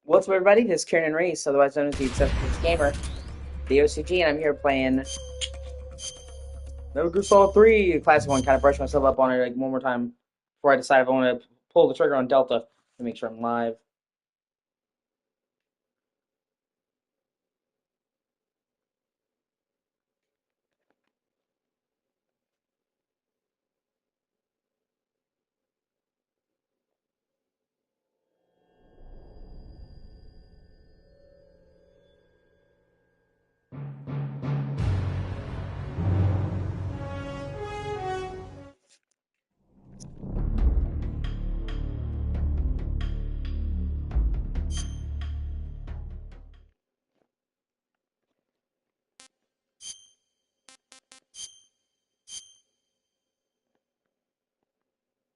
What's up, everybody? This is Kieran Reese, otherwise known as the Obsessed Gamer, the O.C.G, and I'm here playing Metal Gear Solid 3, classic one. Kind of brush myself up on it like one more time before I decide if I want to pull the trigger on Delta to make sure I'm live.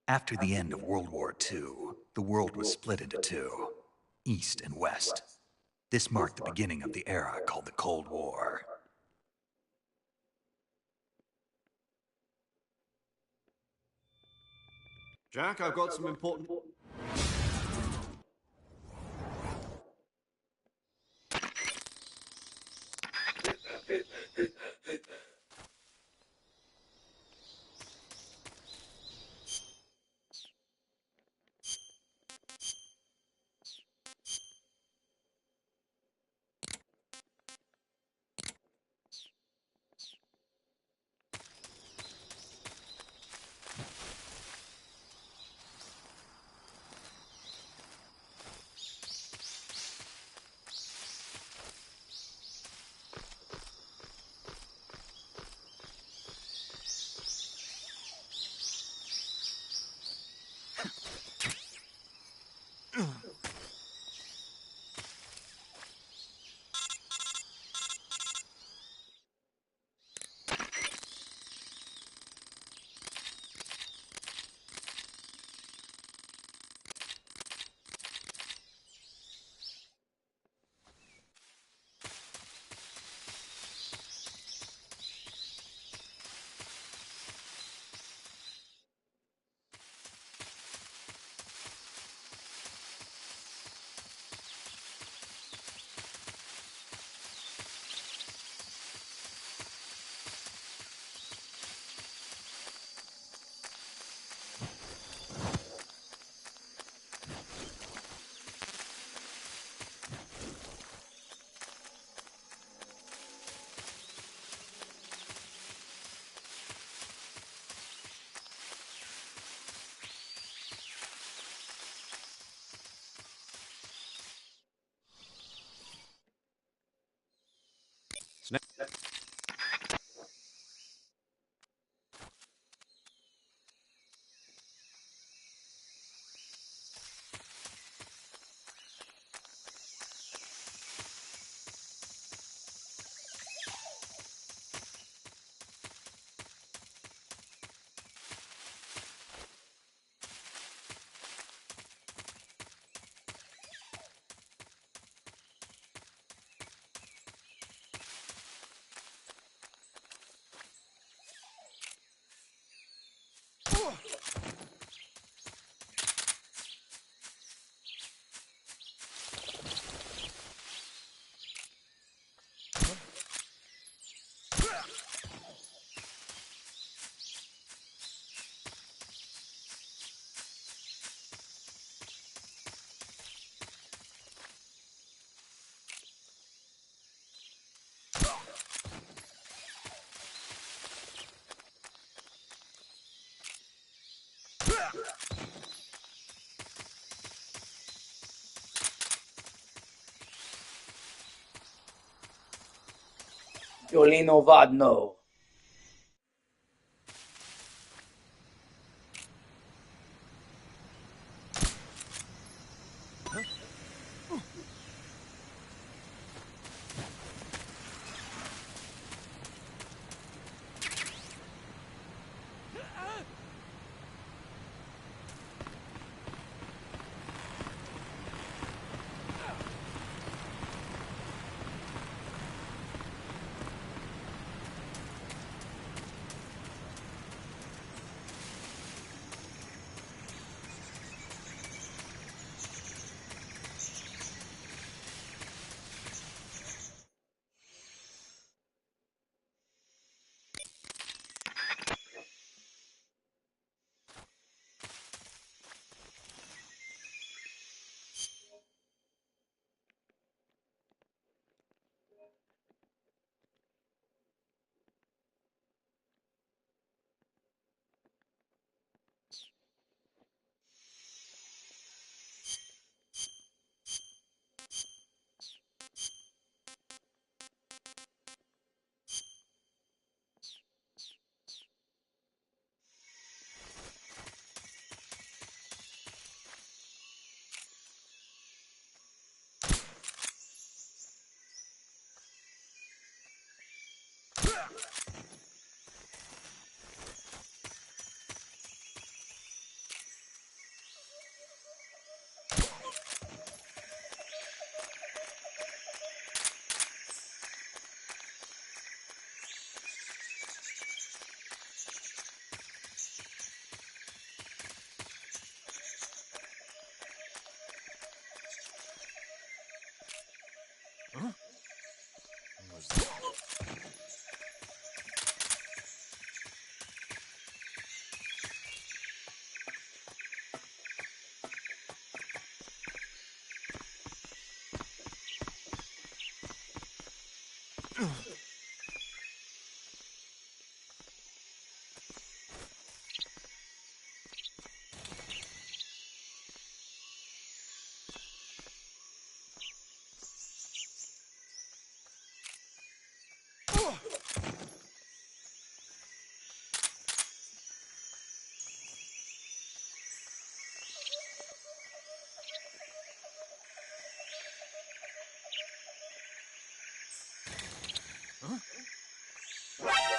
After the end of World War II, the world was split into two, East and West. This marked the beginning of the era called the Cold War. Jack, I've got some important... Violino Vadno.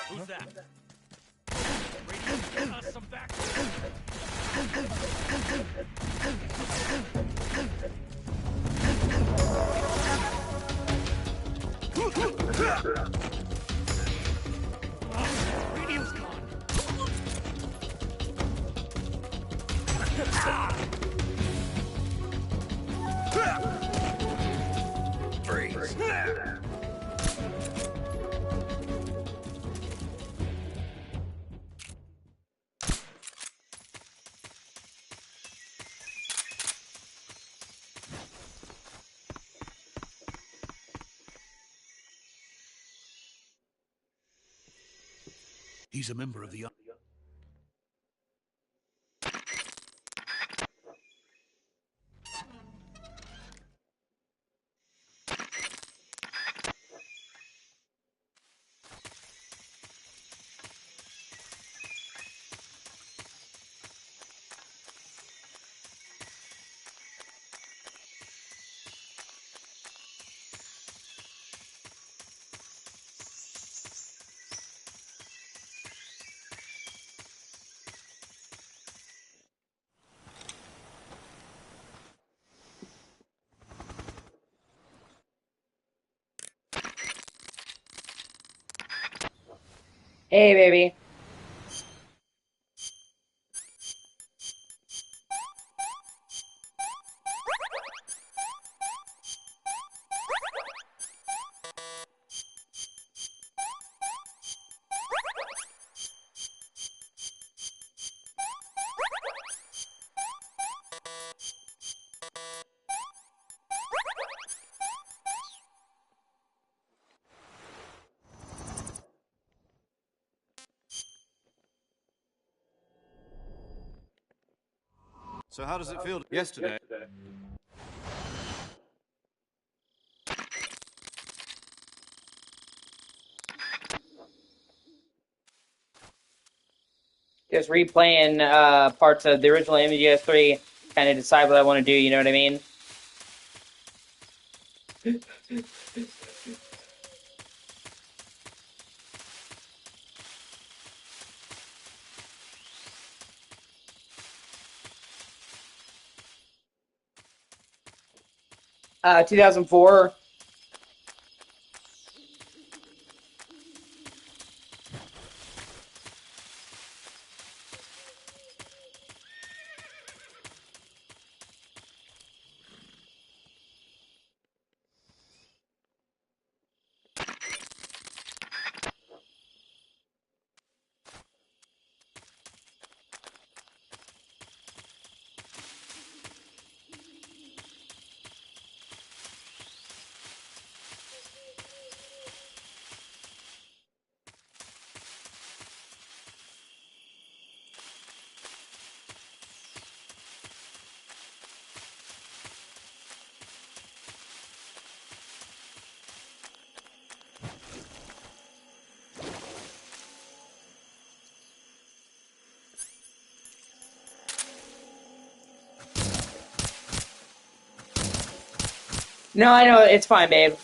Who's that? Radio, get us some back. Radio's gone. Freeze. He's a member of the... Hey, baby. So how does it feel yesterday? Just replaying parts of the original MGS3, kind of decide what I want to do, you know what I mean? 2004. No, I know, it's fine, babe.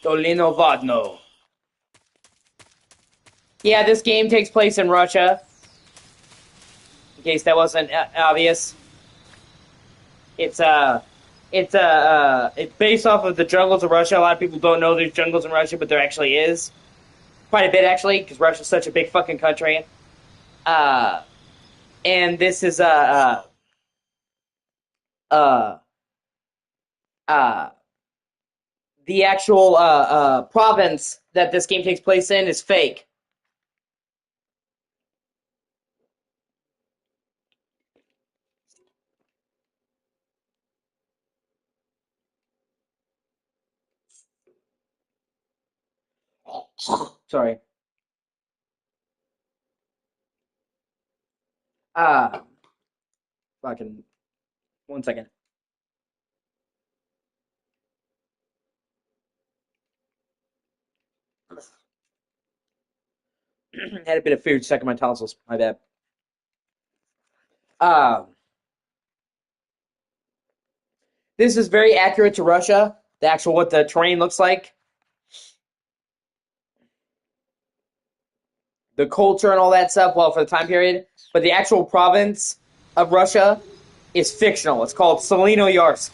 Dolino Vodno. Yeah, this game takes place in Russia. In case that wasn't obvious. It's based off of the jungles of Russia. A lot of people don't know there's jungles in Russia, but there actually is. Quite a bit, actually, because Russia's such a big fucking country. And this is, the actual, province that this game takes place in is fake. Sorry. Fucking, 1 second. Had a bit of food stuck in my tonsils. My bad. This is very accurate to Russia. The actual what the terrain looks like, the culture and all that stuff. Well, for the time period, but the actual province of Russia is fictional. It's called Selino-Yarsk.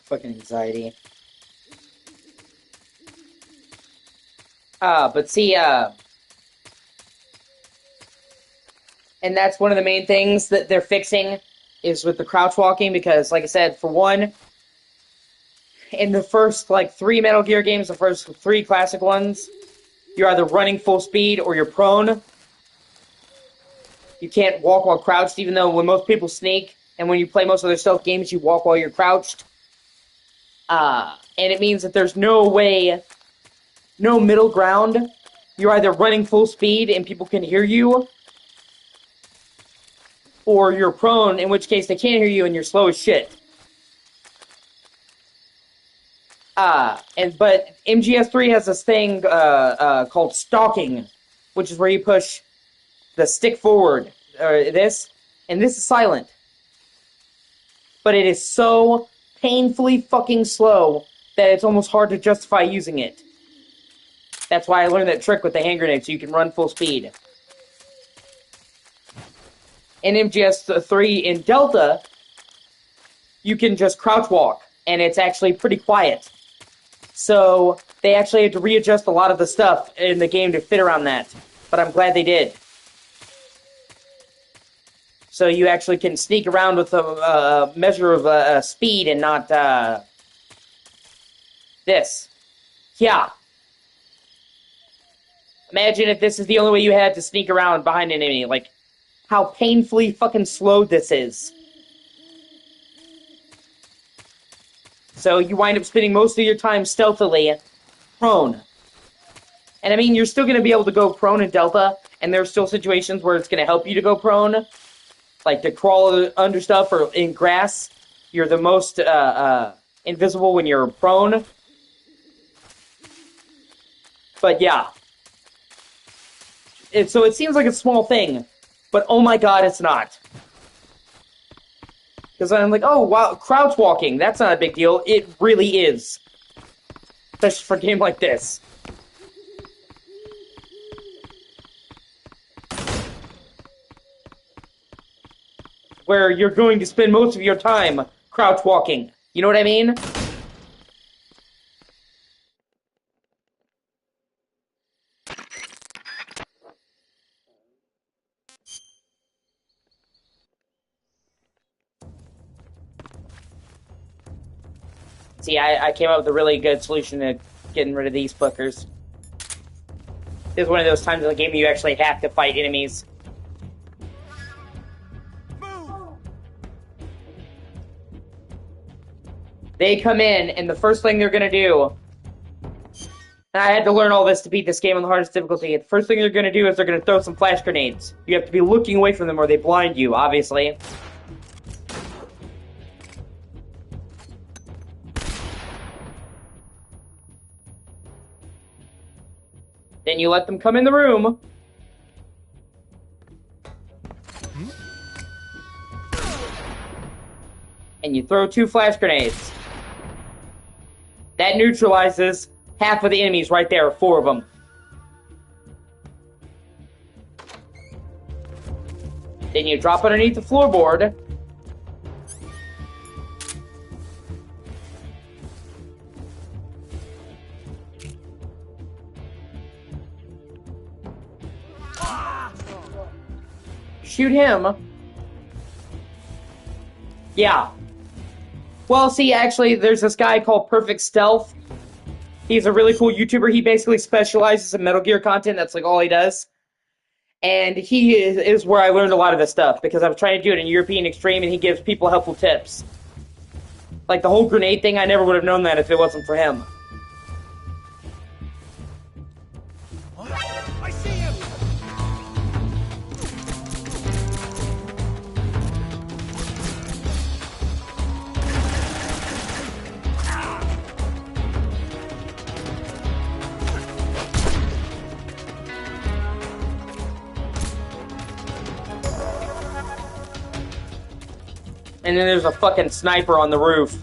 Fucking anxiety. But see, and that's one of the main things that they're fixing is with the crouch walking, because, like I said, for one, in the first, like, 3 Metal Gear games, the first 3 classic ones, you're either running full speed or you're prone. You can't walk while crouched, even though when most people sneak, and when you play most of their stealth games, you walk while you're crouched. And it means that there's no way, no middle ground. You're either running full speed and people can hear you, or you're prone, in which case they can't hear you and you're slow as shit. But MGS3 has this thing called stalking, which is where you push the stick forward, or this, and this is silent. but it is so painfully fucking slow that it's almost hard to justify using it. That's why I learned that trick with the hand grenade, so you can run full speed. In MGS3 in Delta, you can just crouch walk, and it's actually pretty quiet. So they actually had to readjust a lot of the stuff in the game to fit around that. But I'm glad they did. So you actually can sneak around with a measure of speed and not this. Yeah. Imagine if this is the only way you had to sneak around behind an enemy. Like, how painfully fucking slow this is. So you wind up spending most of your time stealthily prone. And I mean, you're still going to be able to go prone in Delta, and there are still situations where it's going to help you to go prone. Like to crawl under stuff or in grass. You're the most invisible when you're prone. But yeah. So it seems like a small thing, but oh my god, it's not. Because I'm like, oh wow, crouch walking, that's not a big deal. It really is. Especially for a game like this. Where you're going to spend most of your time crouch walking. You know what I mean? See, I came up with a really good solution to getting rid of these fuckers. This is one of those times in the game you actually have to fight enemies. They come in, and the first thing they're gonna do... And I had to learn all this to beat this game on the hardest difficulty. The first thing they're gonna do is they're gonna throw some flash grenades. You have to be looking away from them or they blind you, obviously. Then you let them come in the room. And you throw 2 flash grenades. That neutralizes half of the enemies right there, 4 of them. Then you drop underneath the floorboard. Shoot him. Yeah. Well, see, actually, there's this guy called Perfect Stealth. He's a really cool YouTuber. He basically specializes in Metal Gear content. That's like all he does. And he is where I learned a lot of this stuff, because I was trying to do it in European Extreme, and he gives people helpful tips. Like the whole grenade thing, I never would have known that if it wasn't for him. I see him! And then there's a fucking sniper on the roof.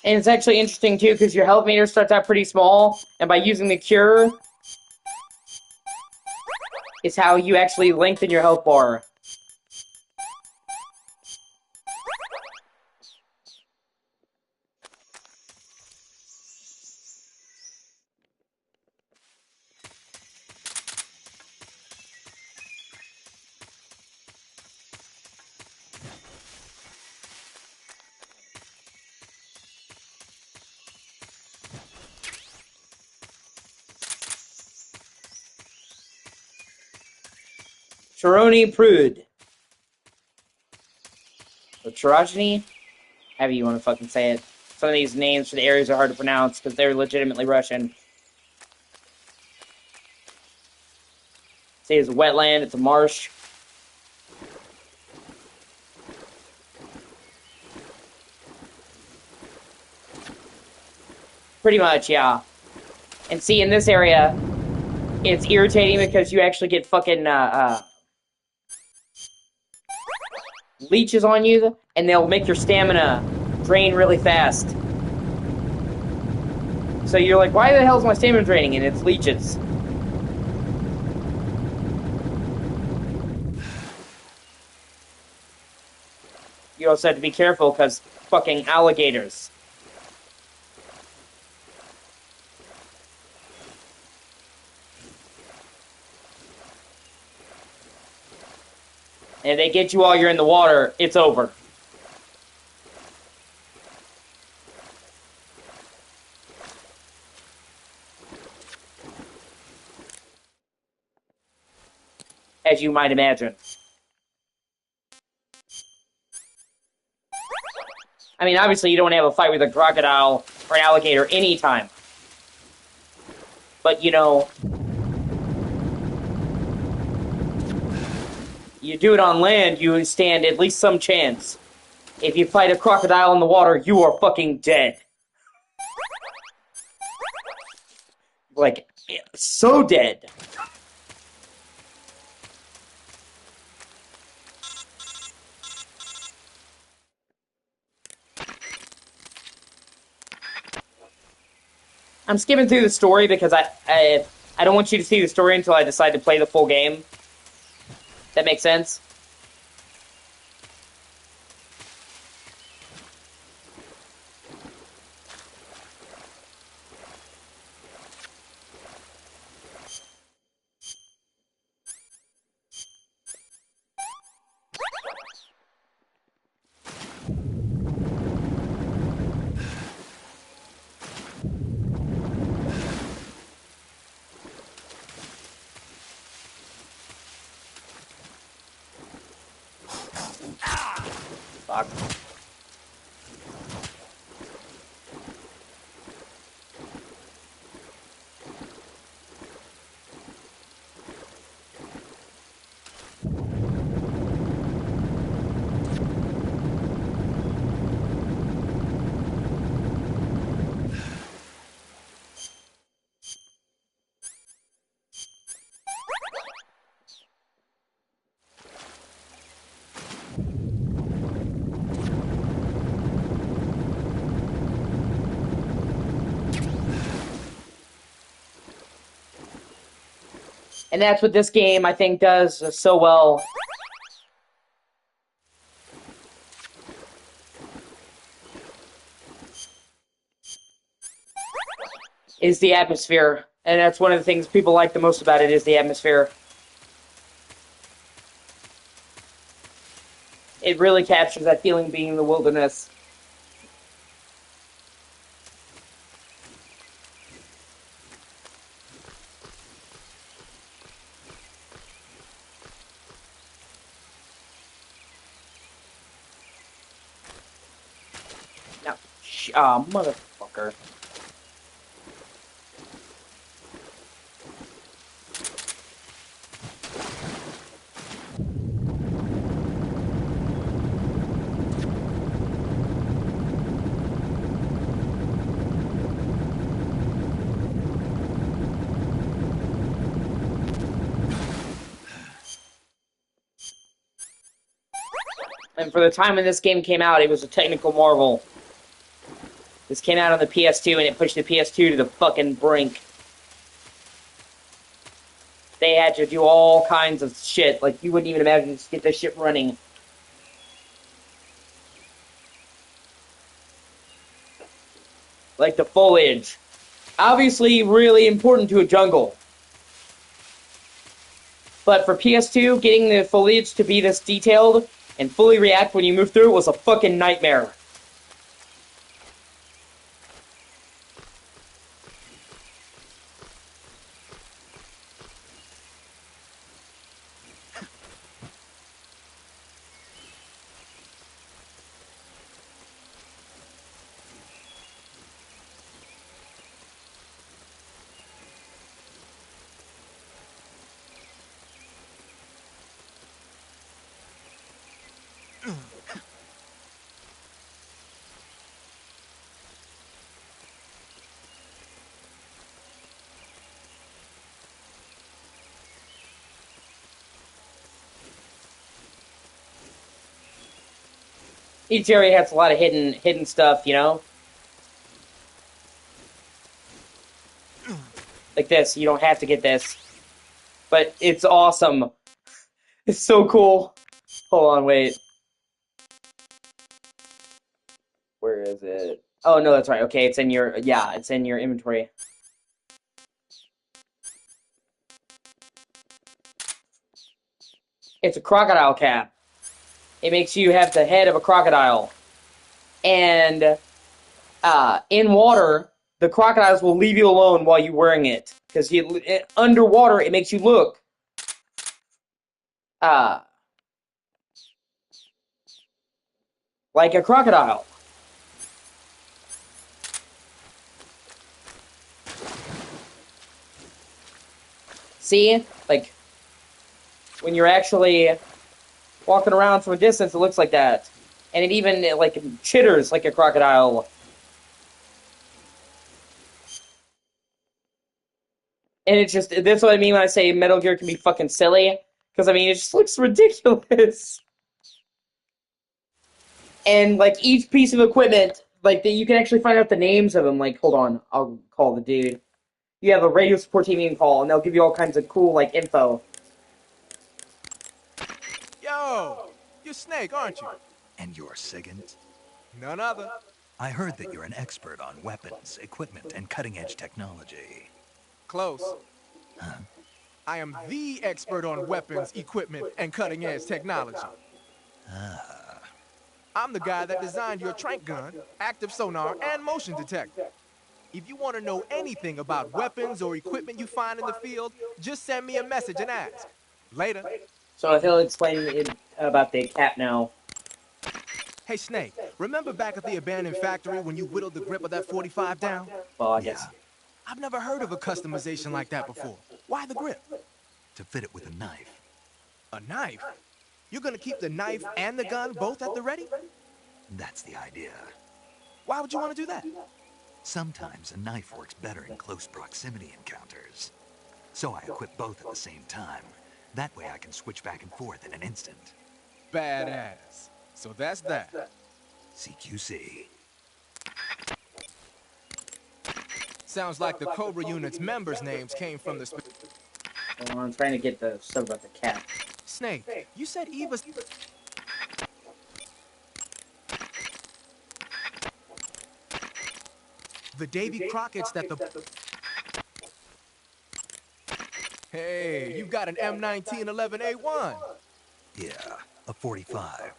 And it's actually interesting, too, because your health meter starts out pretty small, and by using the cure is how you actually lengthen your health bar. Chironi Prude. Or Chirogeny? However you want to fucking say it. Some of these names for the areas are hard to pronounce because they're legitimately Russian. Say it's a wetland, it's a marsh. Pretty much, yeah. And see, in this area, it's irritating because you actually get fucking, leeches on you, and they'll make your stamina drain really fast. So you're like, why the hell is my stamina draining? And it's leeches. You also have to be careful because fucking alligators. And if they get you while you're in the water, it's over. As you might imagine. I mean, obviously you don't have a fight with a crocodile or an alligator anytime. But, you know, you do it on land, you stand at least some chance. If you fight a crocodile in the water, you are fucking dead. Like, so dead. I'm skipping through the story because I don't want you to see the story until I decide to play the full game. That makes sense? Fuck. And that's what this game, I think, does so well. Is the atmosphere. And that's one of the things people like the most about it is the atmosphere. It really captures that feeling of being in the wilderness. Now, motherfucker. And for the time when this game came out, it was a technical marvel. This came out on the PS2, and it pushed the PS2 to the fucking brink. They had to do all kinds of shit, like you wouldn't even imagine, just get this shit running. Like the foliage. Obviously really important to a jungle. But for PS2, getting the foliage to be this detailed and fully react when you move through it was a fucking nightmare. Each area has a lot of hidden stuff, you know? Like this, you don't have to get this. But it's awesome. It's so cool. Hold on, wait. Where is it? Oh, no, that's right. Okay, it's in your, yeah, it's in your inventory. It's a crocodile cap. It makes you have the head of a crocodile. And in water, the crocodiles will leave you alone while you're wearing it. Because underwater, it makes you look like a crocodile. See? Like, when you're actually walking around from a distance, it looks like that. And it even, like, chitters like a crocodile. And it's just, that's what I mean when I say Metal Gear can be fucking silly. Because, I mean, it just looks ridiculous. And, like, each piece of equipment, like, you can actually find out the names of them. Like, hold on, I'll call the dude. You have a radio support team you can call, and they'll give you all kinds of cool, like, info. Yo, you're Snake, aren't you? And you're Sigint? None other. I heard that you're an expert on weapons, equipment, and cutting-edge technology. Close. Huh? I am the expert on weapons, equipment, and cutting-edge technology. Ah. I'm the guy that designed your trank gun, active sonar, and motion detector. If you want to know anything about weapons or equipment you find in the field, just send me a message and ask. Later. So I feel explaining about the cap now. Hey, Snake, remember back at the abandoned factory when you whittled the grip of that 45 down? Well, I Yeah, guess. I've never heard of a customization like that before. Why the grip? to fit it with a knife. A knife? You're gonna keep the knife and the gun both at the ready? That's the idea. Why would you want to do that? Sometimes a knife works better in close proximity encounters. So I equip both at the same time. That way I can switch back and forth in an instant. Badass. So that's that. CQC. Sounds like the Cobra Unit's members' names came from the Well, I'm trying to get the stuff about the cap. Snake, you said Eva's... The Davy Crockett's that the... Hey, you got an M1911A1. Yeah, a 45.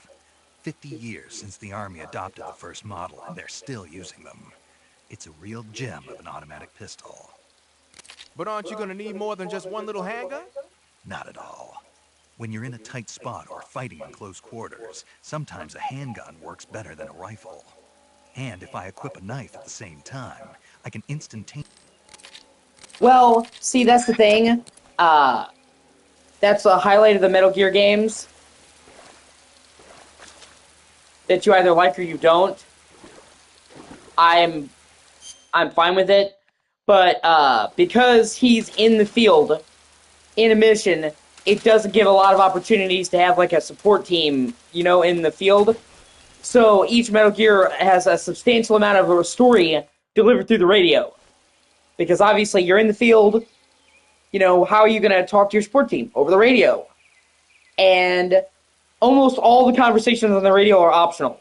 50 years since the Army adopted the first model, and they're still using them. It's a real gem of an automatic pistol. But aren't you gonna need more than just one little handgun? Not at all. When you're in a tight spot or fighting in close quarters, sometimes a handgun works better than a rifle. And if I equip a knife at the same time, I can instantaneously... Well, see, that's the thing. That's a highlight of the Metal Gear games. That you either like or you don't. I'm fine with it. But because he's in the field, in a mission, it doesn't give a lot of opportunities to have like a support team, you know, in the field. So each Metal Gear has a substantial amount of a story delivered through the radio. Because obviously you're in the field, how are you going to talk to your support team? Over the radio. And almost all the conversations on the radio are optional.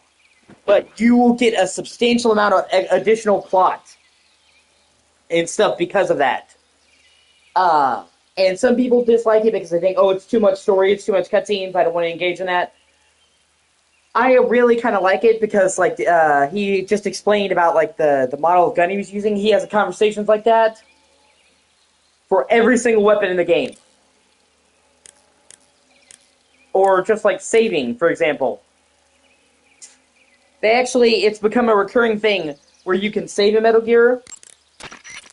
But you will get a substantial amount of additional plot and stuff because of that. And some people dislike it because they think, oh, it's too much story, it's too much cutscenes, I don't want to engage in that. I really kind of like it because, he just explained about, the model of gun he was using. He has conversations like that for every single weapon in the game. Or just, saving, for example. It's become a recurring thing where you can save a Metal Gear.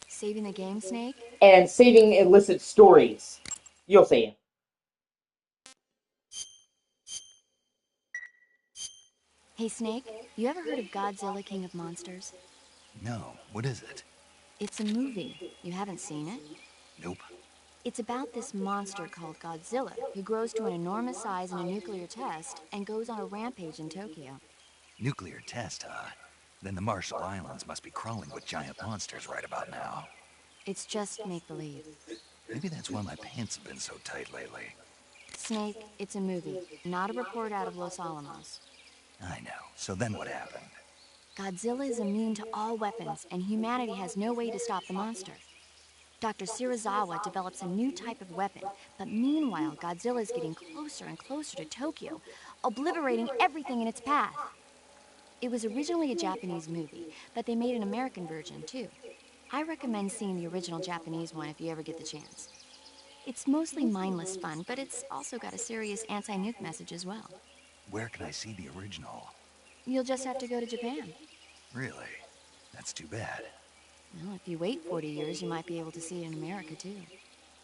Saving the game, Snake? And saving illicit stories. You'll see. Hey, Snake, you ever heard of Godzilla King of Monsters? No, what is it? It's a movie. You haven't seen it? Nope. It's about this monster called Godzilla who grows to an enormous size in a nuclear test and goes on a rampage in Tokyo. Nuclear test, huh? Then the Marshall Islands must be crawling with giant monsters right about now. It's just make-believe. Maybe that's why my pants have been so tight lately. Snake, it's a movie, not a report out of Los Alamos. I know. So then what happened? Godzilla is immune to all weapons, and humanity has no way to stop the monster. Dr. Shirazawa develops a new type of weapon, but meanwhile, Godzilla is getting closer and closer to Tokyo, obliterating everything in its path. It was originally a Japanese movie, but they made an American version, too. I recommend seeing the original Japanese one if you ever get the chance. It's mostly mindless fun, but it's also got a serious anti-nuke message as well. Where can I see the original? You'll just have to go to Japan. Really? That's too bad. Well, if you wait 40 years, you might be able to see it in America, too.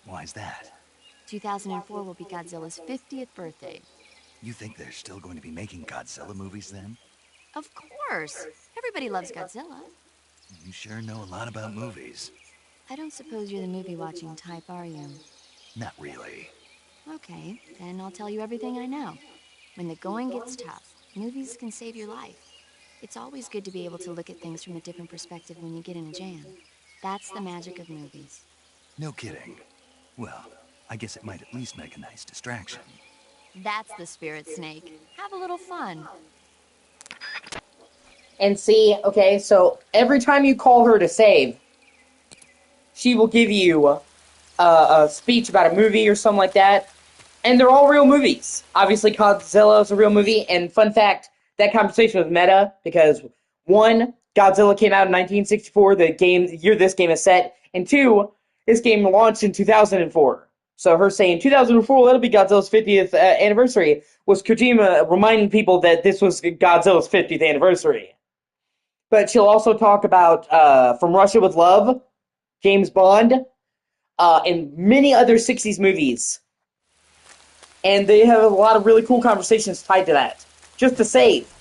Why's that? 2004 will be Godzilla's 50th birthday. You think they're still going to be making Godzilla movies then? Of course! Everybody loves Godzilla. You sure know a lot about movies. I don't suppose you're the movie-watching type, are you? Not really. Okay, then I'll tell you everything I know. When the going gets tough, movies can save your life. It's always good to be able to look at things from a different perspective when you get in a jam. That's the magic of movies. No kidding. Well, I guess it might at least make a nice distraction. That's the spirit, Snake. Have a little fun. And see, okay, so every time you call her to save, she will give you a speech about a movie or something like that. And they're all real movies. Obviously, Godzilla is a real movie. And fun fact, that conversation was meta because, one, Godzilla came out in 1964, the year this game is set. And two, this game launched in 2004. So her saying 2004, that'll be Godzilla's 50th anniversary, was Kojima reminding people that this was Godzilla's 50th anniversary. But she'll also talk about From Russia with Love, James Bond, and many other 60s movies. And they have a lot of really cool conversations tied to that. Just to save.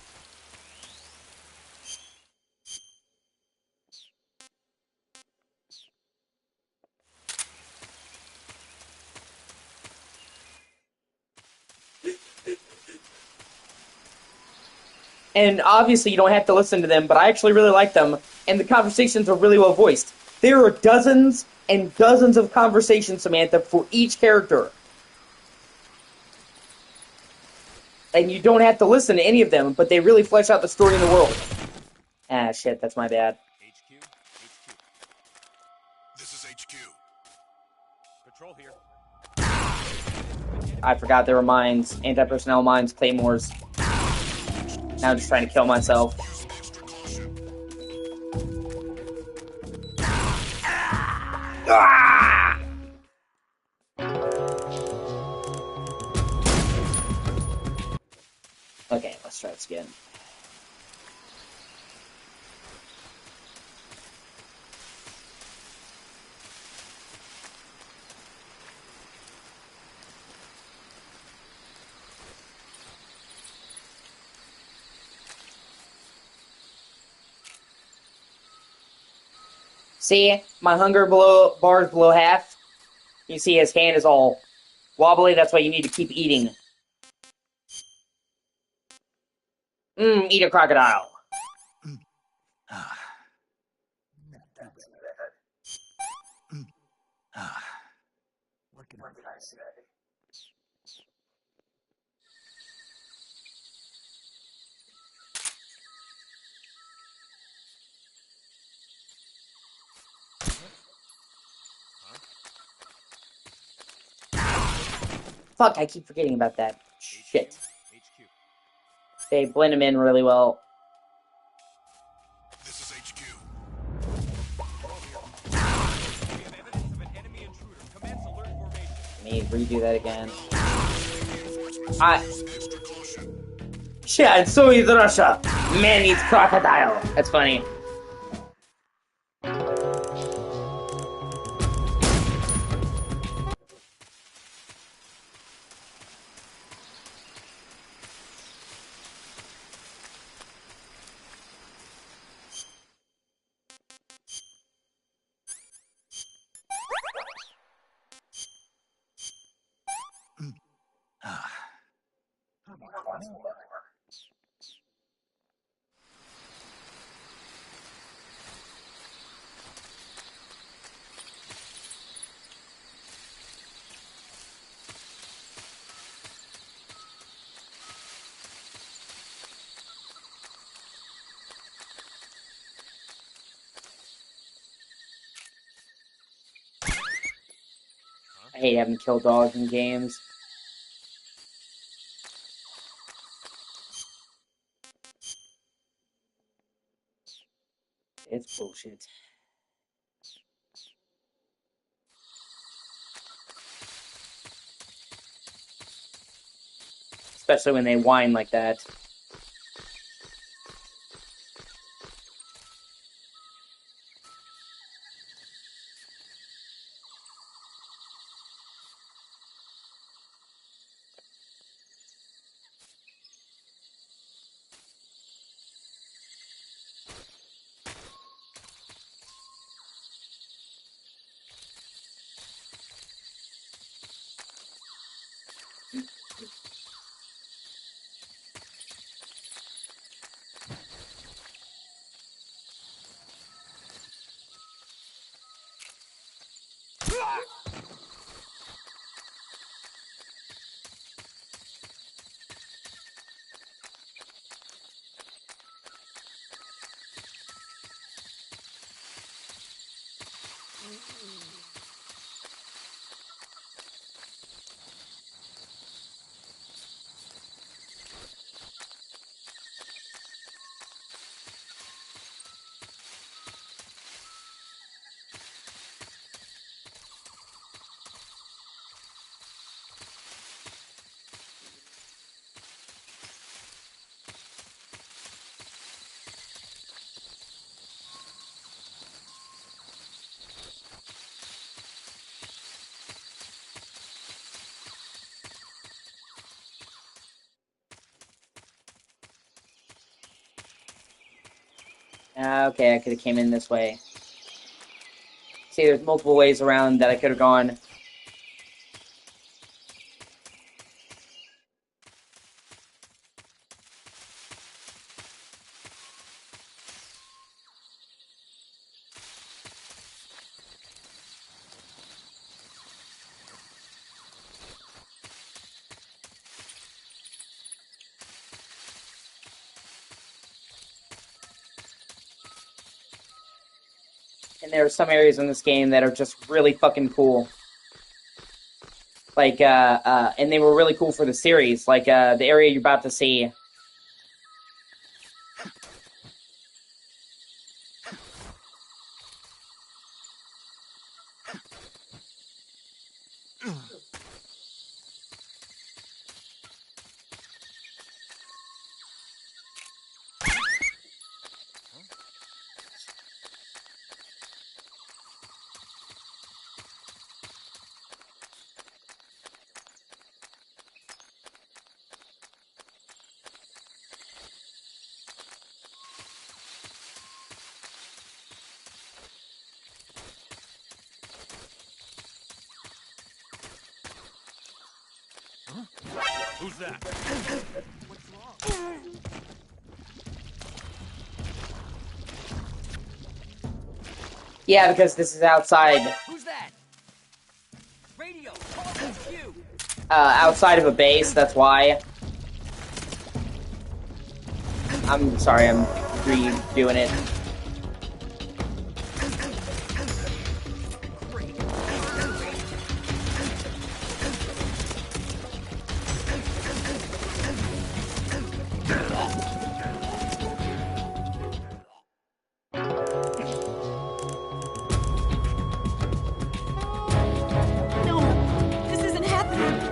And obviously you don't have to listen to them, but I actually really like them, and the conversations are really well voiced. There are dozens and dozens of conversations, Samantha, for each character. And you don't have to listen to any of them, but they really flesh out the story in the world. Ah, shit, that's my bad. HQ. This is HQ. Patrol here. I forgot there were mines, anti-personnel mines, claymores. Now I'm just trying to kill myself. Ah! Okay, let's try this again. See, my hunger bar is below half. You see his hand is all wobbly, that's why you need to keep eating. Eat a crocodile. Ah. Ah. What can I say? Fuck, I keep forgetting about that. Shit. HQ. They blend them in really well. This is HQ. We have evidence of an enemy intruder. Commence alert formation. Let me redo that again. Use extra caution. Shit, so is Russia. Man eats crocodile. That's funny. Ah. I hate having to kill dogs in games. It's bullshit. Especially when they whine like that. Okay, I could have came in this way. See, there's multiple ways around that I could have gone. And there are some areas in this game that are just really fucking cool. Like, and they were really cool for the series. Like, the area you're about to see. Who's that? What's wrong? Yeah, because this is outside. Who's that? Radio, call HQ. Outside of a base, that's why. I'm sorry, I'm redoing it. No, this isn't happening.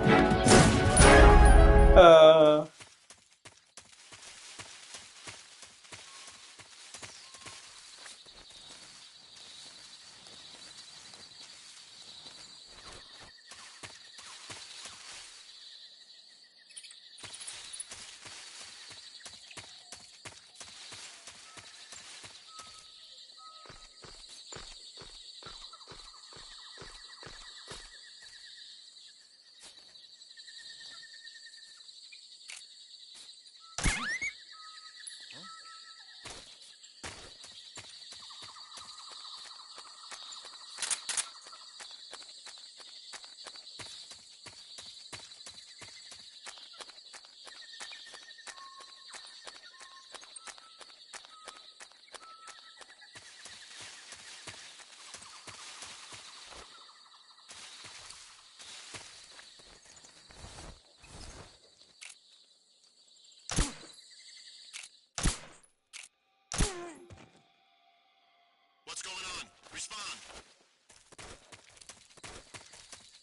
What's going on? Respond.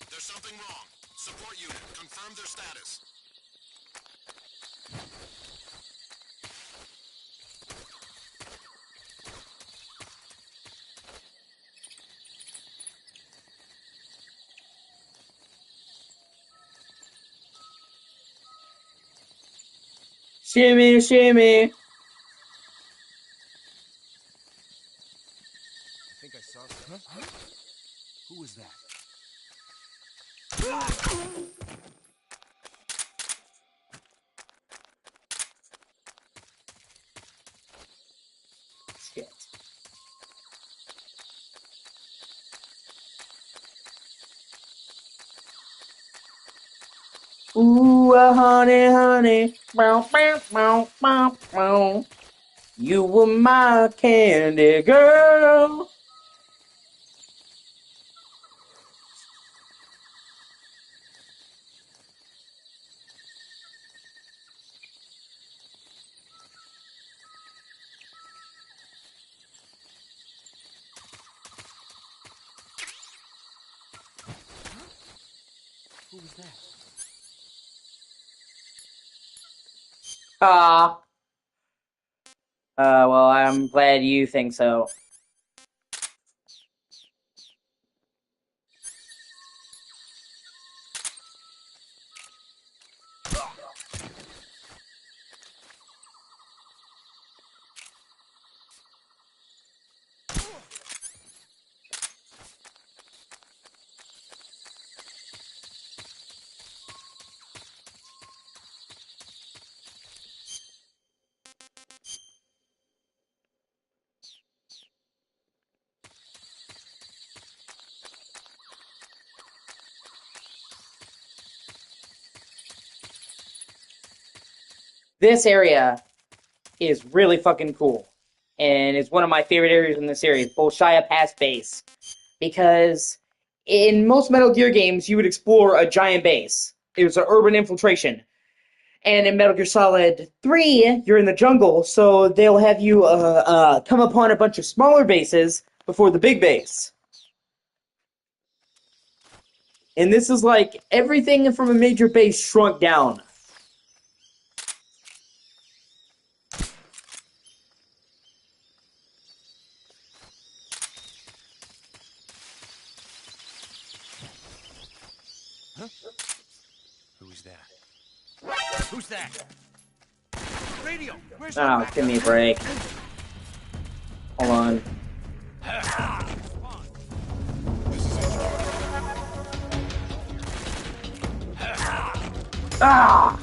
There's something wrong. Support unit, confirm their status. Shimmy, shimmy. I think I saw something. Huh? Who was that? Shit. Ooh, honey, honey. Bow, bow, bow, bow, bow. You were my candy girl. Who was that? Ah. Well, I'm glad you think so. This area is really fucking cool. And it's one of my favorite areas in the series, Bolshaya Pass Base. Because in most Metal Gear games, you would explore a giant base. It was an urban infiltration. And in Metal Gear Solid 3, you're in the jungle, so they'll have you come upon a bunch of smaller bases before the big base. And this is like everything from a major base shrunk down. Huh? Who's that? Who's that? Radio, where's Oh, your give me a break. Hold on. Ah!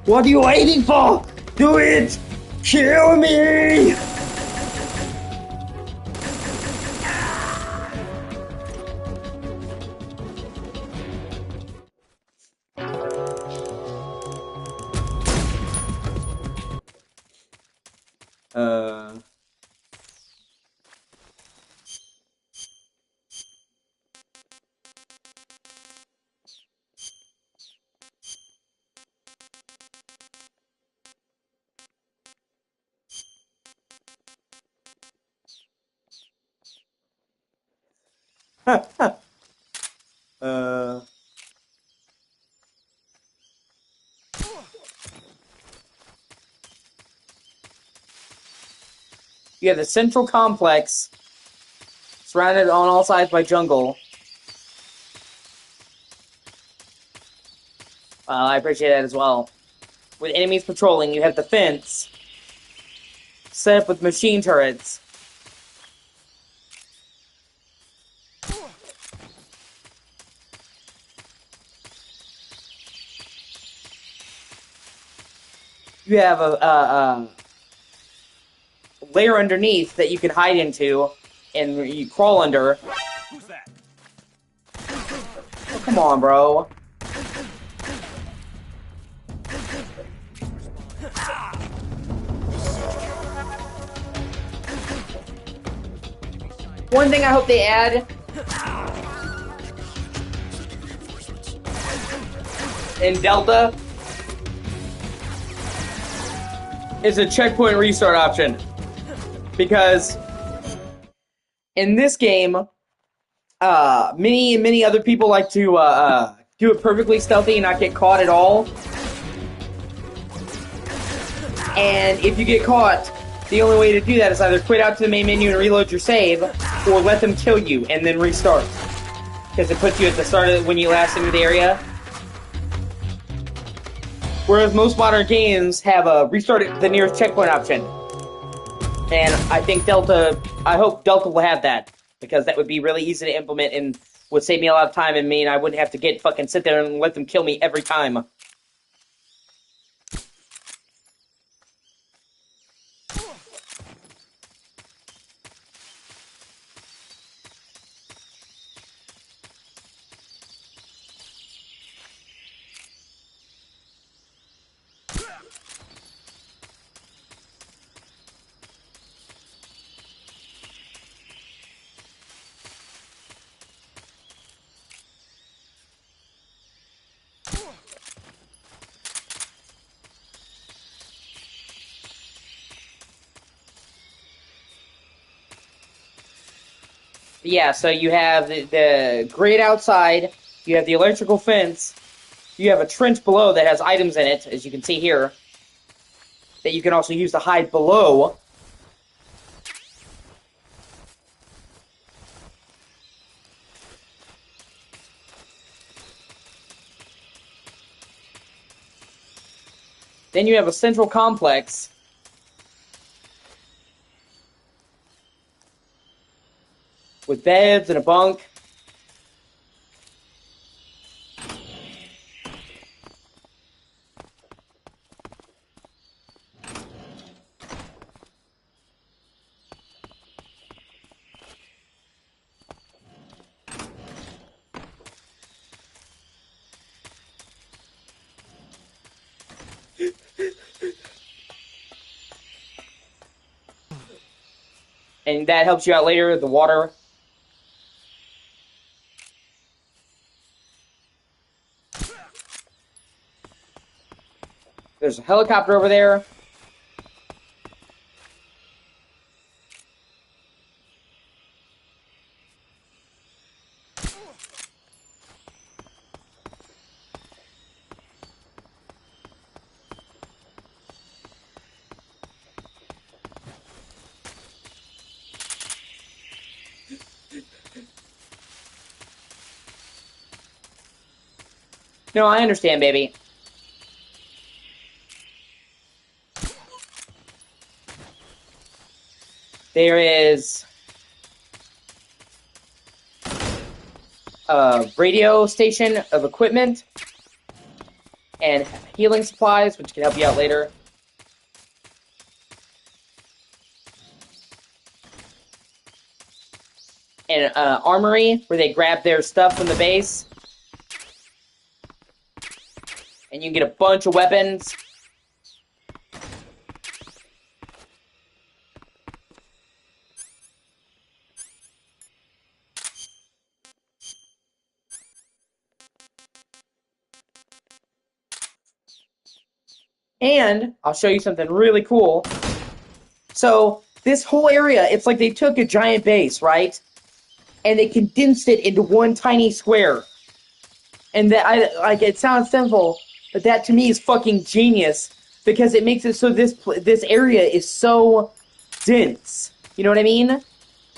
What are you waiting for? Do it! Kill me! You have the central complex, surrounded on all sides by jungle. I appreciate that as well. With enemies patrolling, you have the fence set up with machine turrets. You have a layer underneath that you can hide into, and you crawl under. Who's that? Oh, come on, bro. One thing I hope they add in Delta is a checkpoint restart option. Because in this game, many other people like to do it perfectly stealthy and not get caught at all. And if you get caught, the only way to do that is either quit out to the main menu and reload your save, or let them kill you and then restart. Because it puts you at the start of when you last enter the area. Whereas most modern games have a restart at the nearest checkpoint option. And I hope Delta will have that. Because that would be really easy to implement and would save me a lot of time and mean I wouldn't have to sit there and let them kill me every time. Yeah, so you have the grate outside, you have the electrical fence, you have a trench below that has items in it, as you can see here, that you can also use to hide below. Then you have a central complex. With beds and a bunk. And that helps you out later, the water. There's a helicopter over there. No, I understand, baby. There is a radio station of equipment and healing supplies, which can help you out later. an armory where they grab their stuff from the base. And you can get a bunch of weapons. And I'll show you something really cool. So this whole area, it's like they took a giant base, right? And they condensed it into one tiny square. And that like it sounds simple, but that to me is fucking genius because it makes it so this area is so dense. You know what I mean?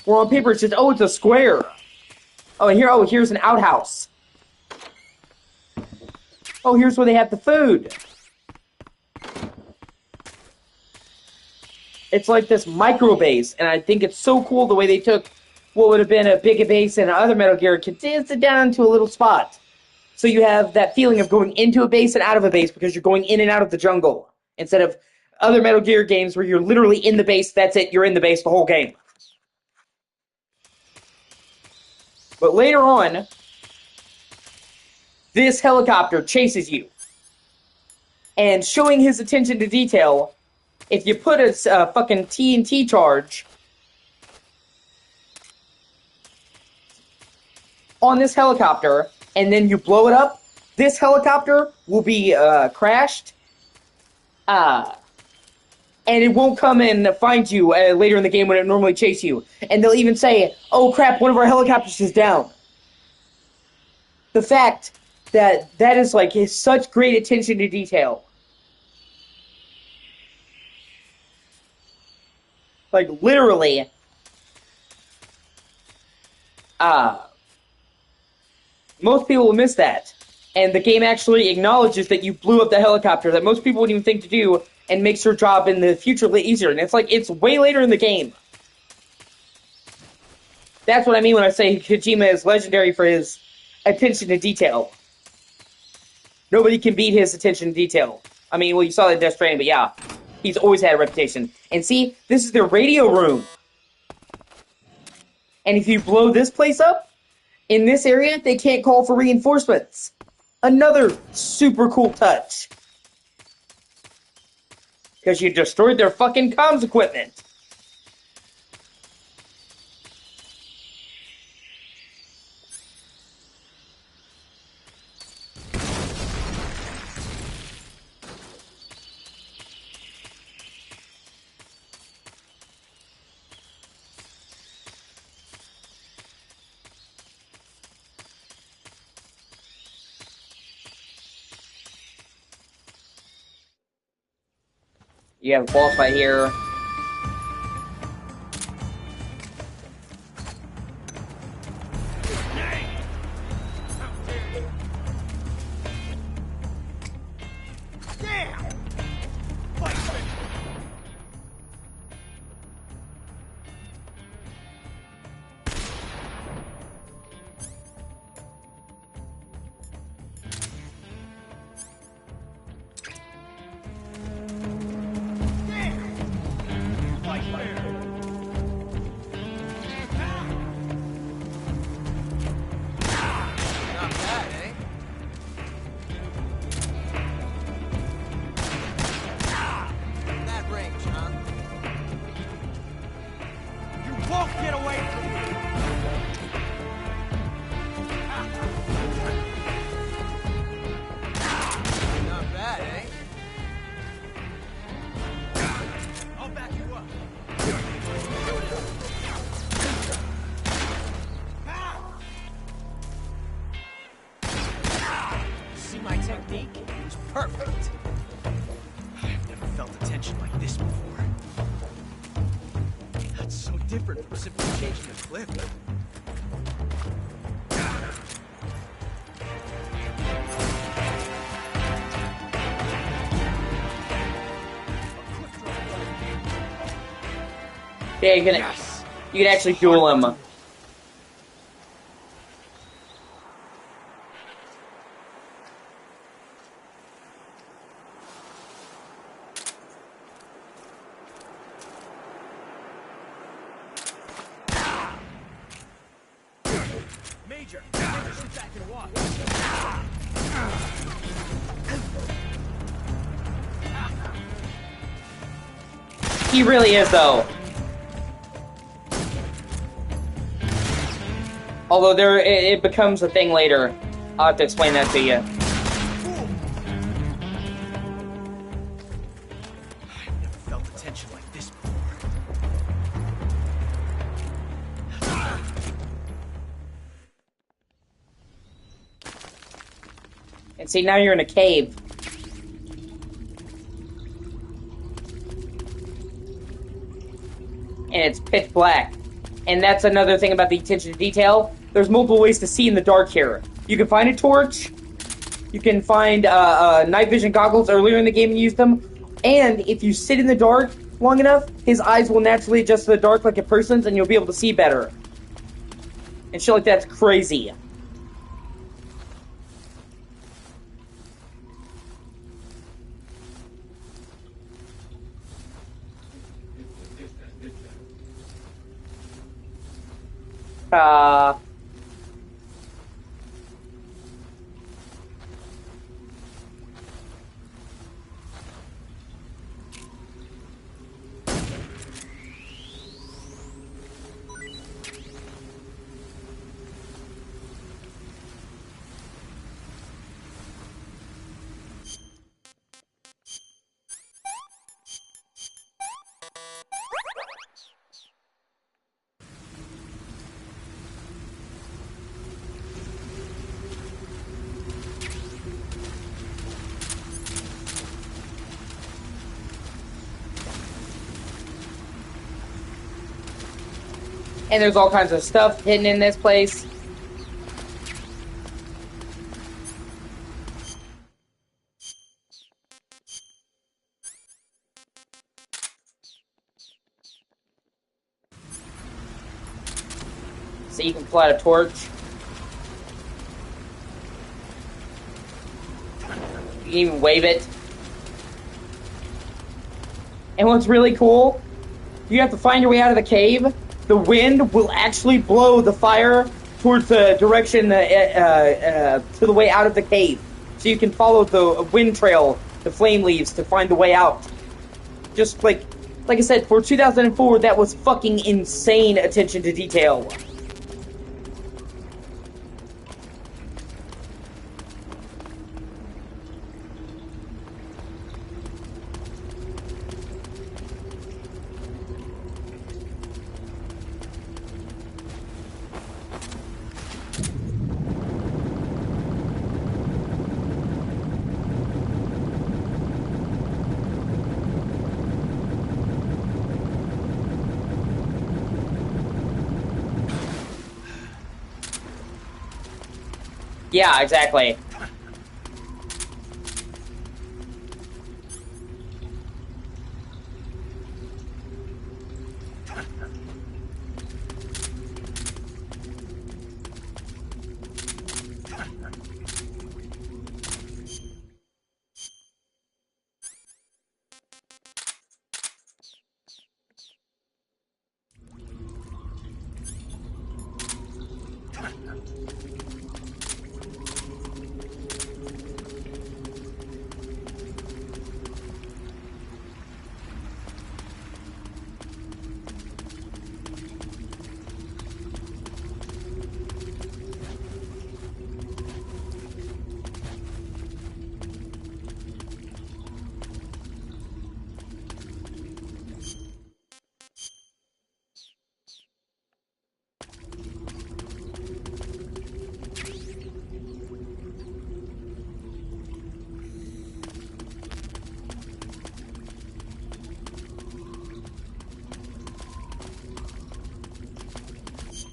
Where on paper it's just it's a square. Here's an outhouse. Oh, here's where they have the food. It's like this micro base, and I think it's so cool the way they took what would have been a big base in other Metal Gear, condensed it down to a little spot. So you have that feeling of going into a base and out of a base because you're going in and out of the jungle. Instead of other Metal Gear games where you're literally in the base, that's it, you're in the base the whole game. But later on, this helicopter chases you. And showing his attention to detail, if you put a fucking TNT charge on this helicopter, and then you blow it up, this helicopter will be crashed, and it won't come and find you later in the game when it normally chase you. And they'll even say, oh crap, one of our helicopters is down. The fact that is like such great attention to detail. Like literally, most people will miss that. And the game actually acknowledges that you blew up the helicopter that most people wouldn't even think to do and makes your job in the future easier. And it's like, it's way later in the game. That's what I mean when I say Kojima is legendary for his attention to detail. Nobody can beat his attention to detail. I mean, well, you saw that in Death Stranding, but yeah. He's always had a reputation. And see, this is their radio room. And if you blow this place up, in this area, they can't call for reinforcements. Another super cool touch. Because you destroyed their fucking comms equipment. You have a boss fight here. Perfect. I've never felt a tension like this before. That's so different from simply changing a clip. Yeah, you can actually duel him. danger. Sit back and watch. He really is, though. Although it becomes a thing later. I'll have to explain that to you. I've never felt a tension like this before. And see, now you're in a cave. And it's pitch black. And that's another thing about the attention to detail. There's multiple ways to see in the dark here. You can find a torch. You can find night vision goggles. Earlier in the game, you used them. And if you sit in the dark long enough, his eyes will naturally adjust to the dark like a person's, and you'll be able to see better. And shit like that's crazy. And there's all kinds of stuff hidden in this place. So you can pull out a torch. You can even wave it. And what's really cool, you have to find your way out of the cave. The wind will actually blow the fire towards the direction, to the way out of the cave. So you can follow the wind trail, the flame leaves, to find the way out. Just like I said, for 2004, that was fucking insane attention to detail. Yeah, exactly.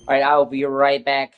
Alright, I'll be right back.